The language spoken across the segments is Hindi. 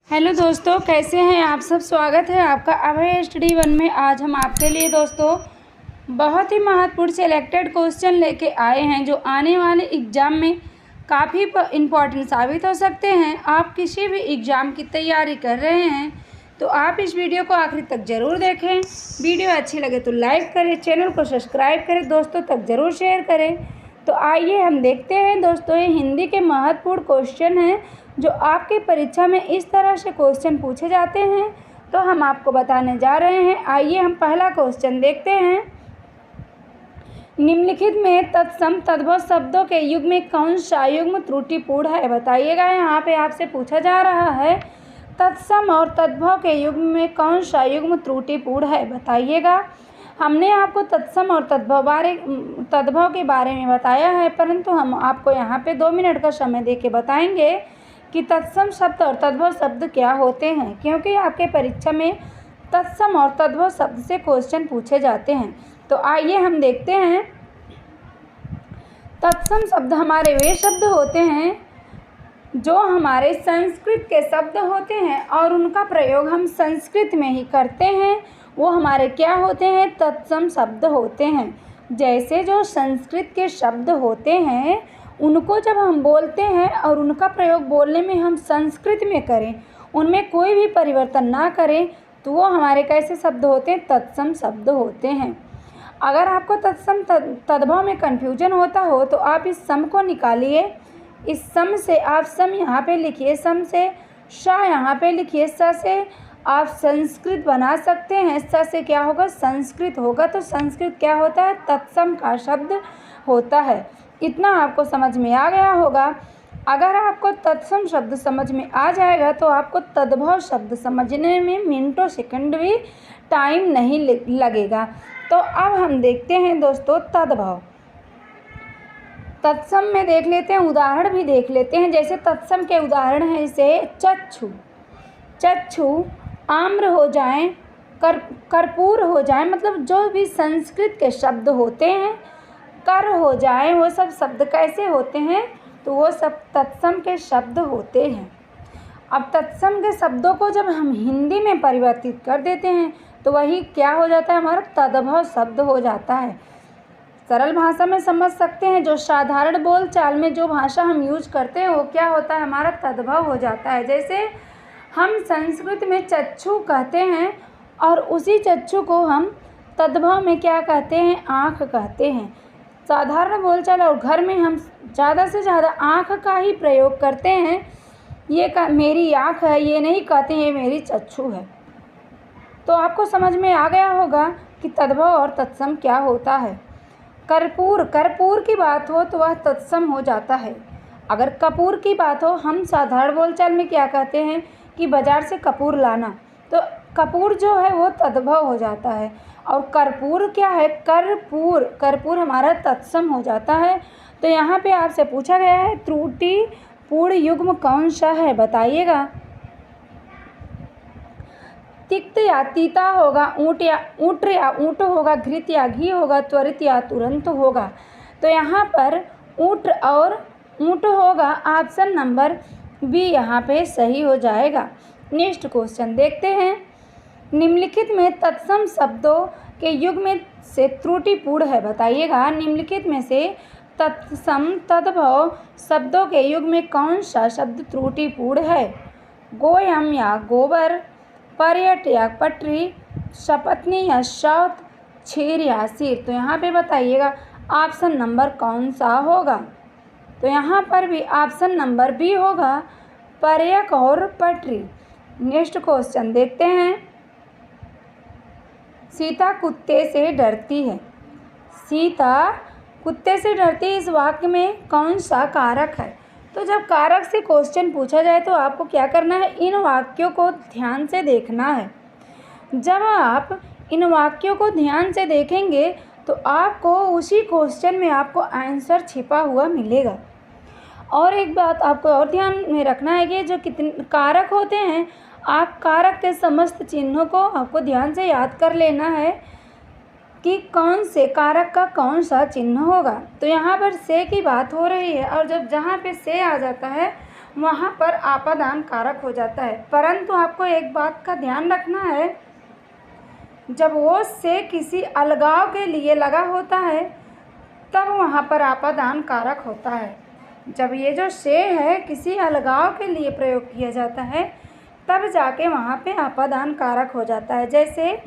हेलो दोस्तों, कैसे हैं आप सब। स्वागत है आपका अभय स्टडी वन में। आज हम आपके लिए दोस्तों बहुत ही महत्वपूर्ण सिलेक्टेड क्वेश्चन लेके आए हैं जो आने वाले एग्ज़ाम में काफ़ी इम्पोर्टेंट साबित हो सकते हैं। आप किसी भी एग्ज़ाम की तैयारी कर रहे हैं तो आप इस वीडियो को आखिर तक ज़रूर देखें। वीडियो अच्छी लगे तो लाइक करें, चैनल को सब्सक्राइब करें, दोस्तों तक ज़रूर शेयर करें। तो आइए हम देखते हैं दोस्तों, ये हिंदी के महत्वपूर्ण क्वेश्चन हैं जो आपके परीक्षा में इस तरह से क्वेश्चन पूछे जाते हैं, तो हम आपको बताने जा रहे हैं। आइए हम पहला क्वेश्चन देखते हैं। निम्नलिखित में तत्सम तद्भव शब्दों के युग में कौन सा युग्म त्रुटिपूर्ण है, बताइएगा। यहाँ पे आपसे पूछा जा रहा है तत्सम और तद्भव के युग्म में कौन सा युग्म त्रुटिपूर्ण है, बताइएगा। हमने आपको तत्सम और तद्भव के बारे में बताया है, परंतु हम आपको यहाँ पे 2 मिनट का समय दे के बताएंगे कि तत्सम शब्द और तद्भव शब्द क्या होते हैं, क्योंकि आपके परीक्षा में तत्सम और तद्भव शब्द से क्वेश्चन पूछे जाते हैं। तो आइए हम देखते हैं। तत्सम शब्द हमारे वे शब्द होते हैं जो हमारे संस्कृत के शब्द होते हैं और उनका प्रयोग हम संस्कृत में ही करते हैं। वो हमारे क्या होते हैं, तत्सम शब्द होते हैं। जैसे जो संस्कृत के शब्द होते हैं उनको जब हम बोलते हैं और उनका प्रयोग बोलने में हम संस्कृत में करें, उनमें कोई भी परिवर्तन ना करें, तो वो हमारे कैसे शब्द होते हैं, तत्सम शब्द होते हैं। अगर आपको तत्सम तद्भव में कन्फ्यूजन होता हो तो आप इस सम को निकालिए। इस सम से आप सम यहाँ पे लिखिए, सम से श यहाँ पे लिखिए, स से आप संस्कृत बना सकते हैं। स से क्या होगा, संस्कृत होगा। तो संस्कृत क्या होता है, तत्सम का शब्द होता है। इतना आपको समझ में आ गया होगा। अगर आपको तत्सम शब्द समझ में आ जाएगा तो आपको तद्भव शब्द समझने में मिनटों सेकंड भी टाइम नहीं लगेगा। तो अब हम देखते हैं दोस्तों तद्भव। तत्सम में देख लेते हैं, उदाहरण भी देख लेते हैं। जैसे तत्सम के उदाहरण हैं, जैसे चक्षु, चक्षु आम्र हो जाएं, कर्पूर हो जाएं, मतलब जो भी संस्कृत के शब्द होते हैं, कर हो जाएं, वो सब शब्द कैसे होते हैं, तो वो सब तत्सम के शब्द होते हैं। अब तत्सम के शब्दों को जब हम हिंदी में परिवर्तित कर देते हैं तो वही क्या हो जाता है, हमारा तद्भव शब्द हो जाता है। सरल भाषा में समझ सकते हैं, जो साधारण बोलचाल में जो भाषा हम यूज करते हैं वो क्या होता है, हमारा तद्भव हो जाता है। जैसे हम संस्कृत में चक्षु कहते हैं और उसी चक्षु को हम तद्भव में क्या कहते हैं, आँख कहते हैं। साधारण बोलचाल और घर में हम ज़्यादा से ज़्यादा आँख का ही प्रयोग करते हैं। ये मेरी आँख है, ये नहीं कहते हैं ये मेरी चक्षु है। तो आपको समझ में आ गया होगा कि तद्भव और तत्सम क्या होता है। कर्पूर, कर्पूर की बात हो तो वह तत्सम हो जाता है। अगर कपूर की बात हो, हम साधारण बोलचाल में क्या कहते हैं कि बाज़ार से कपूर लाना, तो कपूर जो है वो तद्भव हो जाता है। और कर्पूर क्या है, कर्पूर, कर्पूर हमारा तत्सम हो जाता है। तो यहाँ पे आपसे पूछा गया है त्रुटिपूर्ण युग्म कौन सा है, बताइएगा। तिक्त या तीता होगा, ऊँट या ऊँट होगा, घृत या घी होगा, त्वरित या तुरंत होगा। तो यहाँ पर ऊँट और ऊँट होगा। ऑप्शन नंबर बी यहाँ पे सही हो जाएगा। नेक्स्ट क्वेश्चन देखते हैं। निम्नलिखित में तत्सम शब्दों के युग में से त्रुटिपूर्ण है, बताइएगा। निम्नलिखित में से तत्सम तद्भव शब्दों के युग में कौन सा शब्द त्रुटिपूर्ण है। गोयम या गोबर, पर्यट या पटरी, सपत्नी या शौत, छीर या सिर। तो यहाँ पे बताइएगा ऑप्शन नंबर कौन सा होगा। तो यहाँ पर भी ऑप्शन नंबर बी होगा, पर्यक और पटरी। नेक्स्ट क्वेश्चन देखते हैं। सीता कुत्ते से डरती है, सीता कुत्ते से डरती है, इस वाक्य में कौन सा कारक है। तो जब कारक से क्वेश्चन पूछा जाए तो आपको क्या करना है, इन वाक्यों को ध्यान से देखना है। जब आप इन वाक्यों को ध्यान से देखेंगे तो आपको उसी क्वेश्चन में आपको आंसर छिपा हुआ मिलेगा। और एक बात आपको और ध्यान में रखना है कि जो कितने कारक होते हैं, आप कारक के समस्त चिन्हों को आपको ध्यान से याद कर लेना है कि कौन से कारक का कौन सा चिन्ह होगा। तो यहाँ पर से की बात हो रही है और जब जहाँ पे से आ जाता है वहाँ पर आपादान कारक हो जाता है। परंतु आपको एक बात का ध्यान रखना है, जब वो से किसी अलगाव के लिए लगा होता है तब वहाँ पर आपादान कारक होता है। जब ये जो से है किसी अलगाव के लिए प्रयोग किया जाता है तब जाके वहाँ पे आपादान कारक हो जाता है। जैसे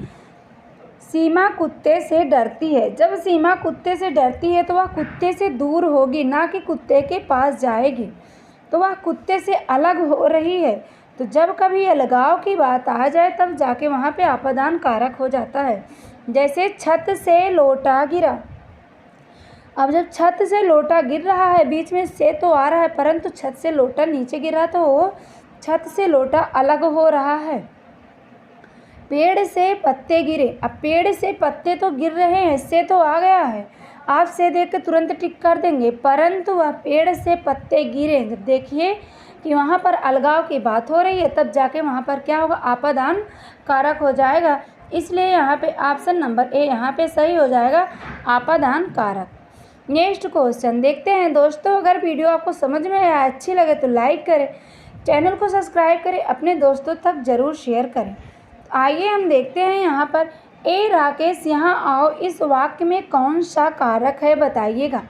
सीमा कुत्ते से डरती है। जब सीमा कुत्ते से डरती है तो वह कुत्ते से दूर होगी, ना कि कुत्ते के पास जाएगी, तो वह कुत्ते से अलग हो रही है। तो जब कभी अलगाव की बात आ जाए तब जाके वहाँ पे आपादान कारक हो जाता है। जैसे छत से लोटा गिरा। अब जब छत से लोटा गिर रहा है, बीच में से तो आ रहा है, परंतु छत से लोटा नीचे गिरा तो छत से लोटा अलग हो रहा है। पेड़ से पत्ते गिरे। अब पेड़ से पत्ते तो गिर रहे हैं, से तो आ गया है, आप से देख के तुरंत टिक कर देंगे, परंतु वह पेड़ से पत्ते गिरे। जब देखिए कि वहाँ पर अलगाव की बात हो रही है तब जाके वहाँ पर क्या होगा, आपादान कारक हो जाएगा। इसलिए यहाँ पे ऑप्शन नंबर ए यहाँ पे सही हो जाएगा, आपादान कारक। नेक्स्ट क्वेश्चन देखते हैं दोस्तों। अगर वीडियो आपको समझ में आया, अच्छी लगे तो लाइक करें, चैनल को सब्सक्राइब करें, अपने दोस्तों तक ज़रूर शेयर करें। आइए हम देखते हैं यहाँ पर, ए राकेश यहाँ आओ, इस वाक्य में कौन सा कारक है बताइएगा।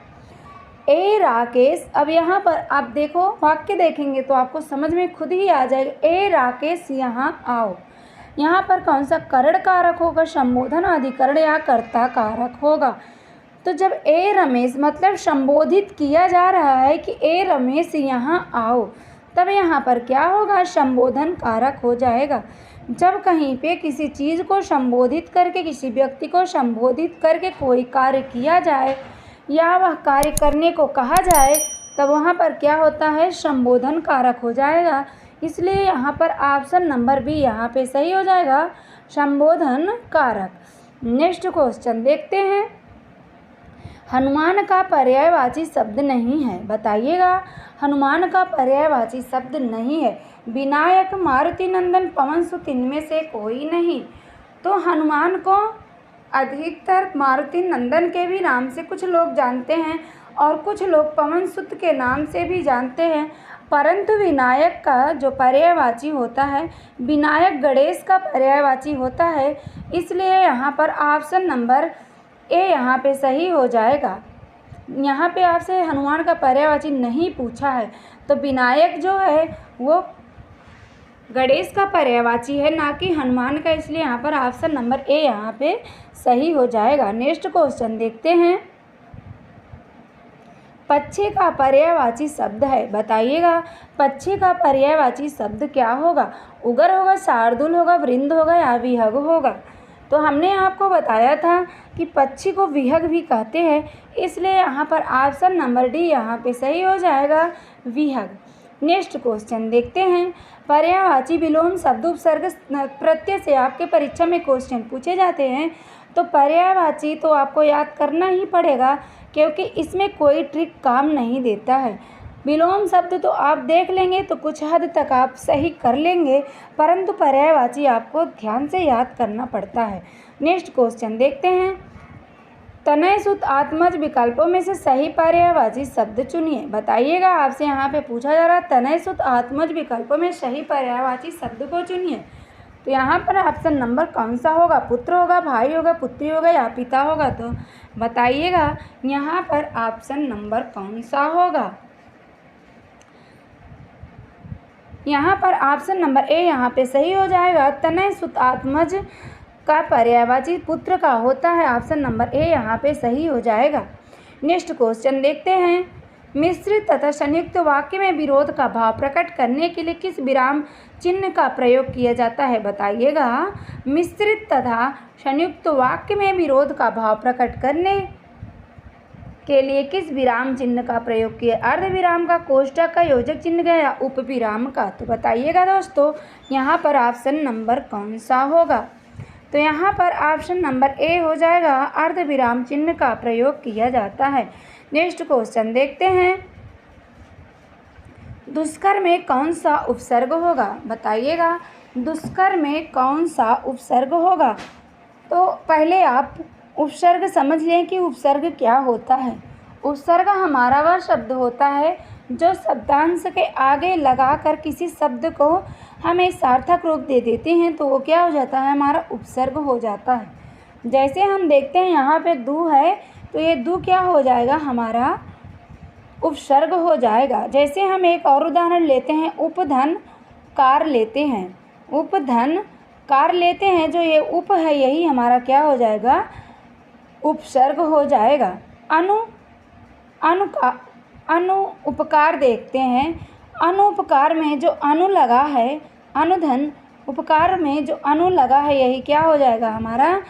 ए राकेश, अब यहाँ पर आप देखो वाक्य देखेंगे तो आपको समझ में खुद ही आ जाएगा। ए राकेश यहाँ आओ, यहाँ पर कौन सा करण कारक होगा, संबोधन अधिकरण या कर्ता कारक होगा। तो जब ए रमेश मतलब संबोधित किया जा रहा है कि ए रमेश यहाँ आओ, तब यहाँ पर क्या होगा, संबोधन कारक हो जाएगा। जब कहीं पे किसी चीज़ को संबोधित करके, किसी व्यक्ति को संबोधित करके कोई कार्य किया जाए या वह कार्य करने को कहा जाए तब वहाँ पर क्या होता है, संबोधन कारक हो जाएगा। इसलिए यहाँ पर ऑप्शन नंबर बी यहाँ पे सही हो जाएगा, संबोधन कारक। नेक्स्ट क्वेश्चन देखते हैं। हनुमान का पर्यायवाची शब्द नहीं है बताइएगा। हनुमान का पर्यायवाची शब्द नहीं है। विनायक, मारुति नंदन, पवन सुत इनमें से कोई नहीं। तो हनुमान को अधिकतर मारुति नंदन के भी नाम से कुछ लोग जानते हैं और कुछ लोग पवन सुत के नाम से भी जानते हैं, परंतु विनायक का जो पर्यायवाची होता है, विनायक गणेश का पर्यायवाची होता है। इसलिए यहाँ पर ऑप्शन नंबर ए यहाँ पे सही हो जाएगा। यहाँ पे आपसे हनुमान का पर्यायवाची नहीं पूछा है, तो विनायक जो है वो गणेश का पर्यायवाची है, ना कि हनुमान का, इसलिए यहाँ पर ऑप्शन नंबर ए यहाँ पे सही हो जाएगा। नेक्स्ट क्वेश्चन देखते हैं। पक्षी का पर्यायवाची शब्द है बताइएगा। पक्षी का पर्यायवाची शब्द क्या होगा, उगर होगा, शार्दूल होगा, वृंद होगा या विहग होगा। तो हमने आपको बताया था कि पक्षी को विहग भी कहते हैं, इसलिए यहाँ पर ऑप्शन नंबर डी यहाँ पे सही हो जाएगा, विहग। नेक्स्ट क्वेश्चन देखते हैं। पर्यायवाची विलोम शब्द उपसर्ग प्रत्यय से आपके परीक्षा में क्वेश्चन पूछे जाते हैं, तो पर्यायवाची तो आपको याद करना ही पड़ेगा, क्योंकि इसमें कोई ट्रिक काम नहीं देता है। विलोम शब्द तो आप देख लेंगे तो कुछ हद तक आप सही कर लेंगे, परंतु पर्यायवाची आपको ध्यान से याद करना पड़ता है। नेक्स्ट क्वेश्चन देखते हैं। तनय सुत आत्मज विकल्पों में से सही पर्यायवाची शब्द चुनिए बताइएगा। आपसे यहाँ पे पूछा जा रहा है तनय सुत आत्मज विकल्पों में सही पर्यायवाची शब्द को चुनिए। तो यहाँ पर ऑप्शन नंबर कौन सा होगा, पुत्र होगा, भाई होगा, पुत्री होगा या पिता होगा। तो बताइएगा यहाँ पर ऑप्शन नंबर कौन सा होगा। यहाँ पर ऑप्शन नंबर ए यहाँ पे सही हो जाएगा। तनय सुत आत्मज का पर्यायवाची पुत्र का होता है, ऑप्शन नंबर ए यहाँ पे सही हो जाएगा। नेक्स्ट क्वेश्चन देखते हैं। मिश्रित तथा संयुक्त वाक्य में विरोध का भाव प्रकट करने के लिए किस विराम चिन्ह का प्रयोग किया जाता है बताइएगा। मिश्रित तथा संयुक्त वाक्य में विरोध का भाव प्रकट करने के लिए किस विराम चिन्ह का प्रयोग किया, अर्धविराम का, कोष्ठक का, योजक चिन्ह का या उपविराम का। तो बताइएगा दोस्तों यहाँ पर ऑप्शन नंबर कौन सा होगा। तो यहाँ पर ऑप्शन नंबर ए हो जाएगा, अर्धविराम चिन्ह का प्रयोग किया जाता है। नेक्स्ट क्वेश्चन देखते हैं। दुष्कर में कौन सा उपसर्ग होगा बताइएगा। दुष्कर में कौन सा उपसर्ग होगा। तो पहले आप उपसर्ग समझ लें कि उपसर्ग क्या होता है। उपसर्ग हमारा वह शब्द होता है जो शब्दांश के आगे लगाकर किसी शब्द को हमें सार्थक रूप दे देते हैं तो वो क्या हो जाता है, हमारा उपसर्ग हो जाता है। जैसे हम देखते हैं यहाँ पे दू है तो ये दू क्या हो जाएगा, हमारा उपसर्ग हो जाएगा। जैसे हम एक और उदाहरण लेते हैं, उपधन कार लेते हैं, उपधन कार लेते हैं, जो ये उप है यही हमारा क्या हो जाएगा, उपसर्ग हो जाएगा। अनु उपकार देखते हैं, अनुपकार में जो अनु लगा है, अनुधन उपकार में जो अनु लगा है यही क्या हो जाएगा, हमारा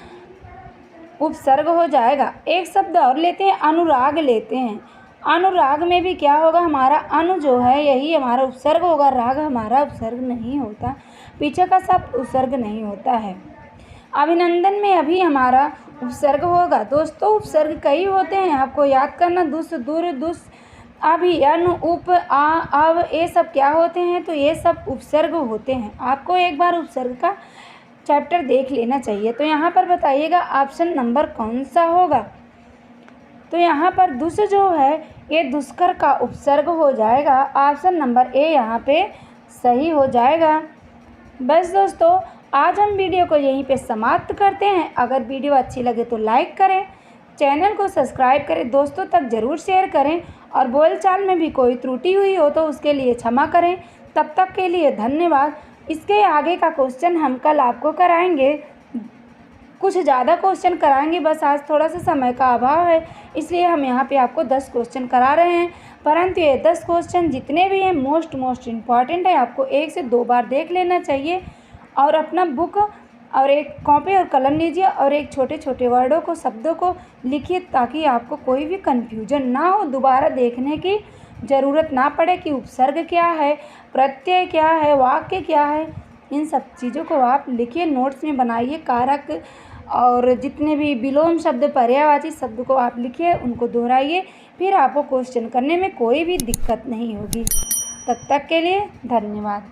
उपसर्ग हो जाएगा। एक शब्द और लेते हैं, अनुराग लेते हैं, अनुराग में भी क्या होगा, हमारा अनु जो है यही हमारा उपसर्ग होगा, राग हमारा उपसर्ग नहीं होता, पीछे का शब्द उपसर्ग नहीं होता है। अभिनंदन में अभी हमारा उपसर्ग होगा। दोस्तों उपसर्ग कई होते हैं, आपको याद करना, दुस, दुर, दुस, अभी, अनु, उप, आ, अव, ये सब क्या होते हैं, तो ये सब उपसर्ग होते हैं। आपको एक बार उपसर्ग का चैप्टर देख लेना चाहिए। तो यहाँ पर बताइएगा ऑप्शन नंबर कौन सा होगा। तो यहाँ पर दुस जो है ये दुष्कर का उपसर्ग हो जाएगा, ऑप्शन नंबर ए यहाँ पे सही हो जाएगा। बस दोस्तों आज हम वीडियो को यहीं पे समाप्त करते हैं। अगर वीडियो अच्छी लगे तो लाइक करें, चैनल को सब्सक्राइब करें, दोस्तों तक ज़रूर शेयर करें और बोलचाल में भी कोई त्रुटि हुई हो तो उसके लिए क्षमा करें। तब तक के लिए धन्यवाद। इसके आगे का क्वेश्चन हम कल आपको कराएंगे, कुछ ज़्यादा क्वेश्चन कराएंगे, बस आज थोड़ा सा समय का अभाव है इसलिए हम यहाँ पे आपको 10 क्वेश्चन करा रहे हैं। परंतु ये 10 क्वेश्चन जितने भी हैं मोस्ट इम्पॉर्टेंट है, आपको 1 से 2 बार देख लेना चाहिए और अपना बुक और एक कॉपी और कलम लीजिए और एक छोटे छोटे वर्डों को, शब्दों को लिखिए ताकि आपको कोई भी कन्फ्यूजन ना हो, दोबारा देखने की ज़रूरत ना पड़े कि उपसर्ग क्या है, प्रत्यय क्या है, वाक्य क्या है। इन सब चीज़ों को आप लिखिए, नोट्स में बनाइए, कारक और जितने भी विलोम शब्द, पर्यायवाची शब्द को आप लिखिए, उनको दोहराइए, फिर आपको क्वेश्चन करने में कोई भी दिक्कत नहीं होगी। तब तक के लिए धन्यवाद।